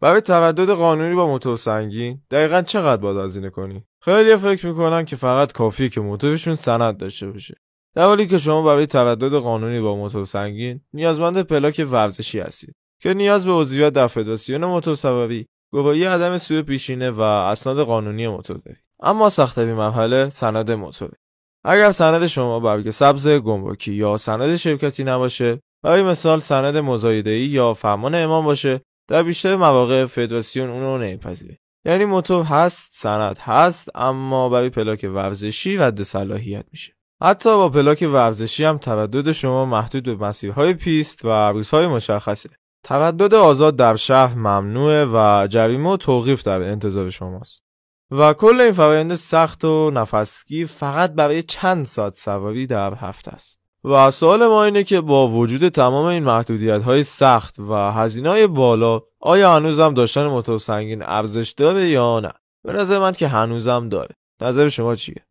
برای تردد قانونی با موتور سنگین دقیقاً چقدر باید هزینه کنی؟ خیلی فکر میکنن که فقط کافیه که موتورشون سند داشته باشه، در حالی که شما برای تردد قانونی با موتور سنگین نیازمند پلاک ورزشی هستید که نیاز به عضویت در فدراسیون موتورسواری، گواهی عدم سوء پیشینه و اسناد قانونی موتور دارید. اما سخت‌ترین مرحله سند موتوره. اگر سند شما برگ سبز گمرکی یا سند شرکتی نباشه، برای مثال سند مزایده‌ای یا فرمان امام باشه، در بیشتر مواقع فدراسیون اون رو نمیپذیره. یعنی موتور هست، سند هست، اما برای پلاک ورزشی رد صلاحیت میشه. حتی با پلاک ورزشی هم تردد شما محدود به مسیرهای پیست و روزهای مشخصه. تردد آزاد در شهر ممنوعه و جریمه و توقیف در انتظار شماست. و کل این فرآیند سخت و نفسگیر فقط برای چند ساعت سواری در هفته است. و سوال ما اینه که با وجود تمام این محدودیت‌های سخت و هزینه‌های بالا، آیا هنوزم داشتن موتور سنگین ارزش داره یا نه؟ به نظر من که هنوزم داره. نظر شما چیه؟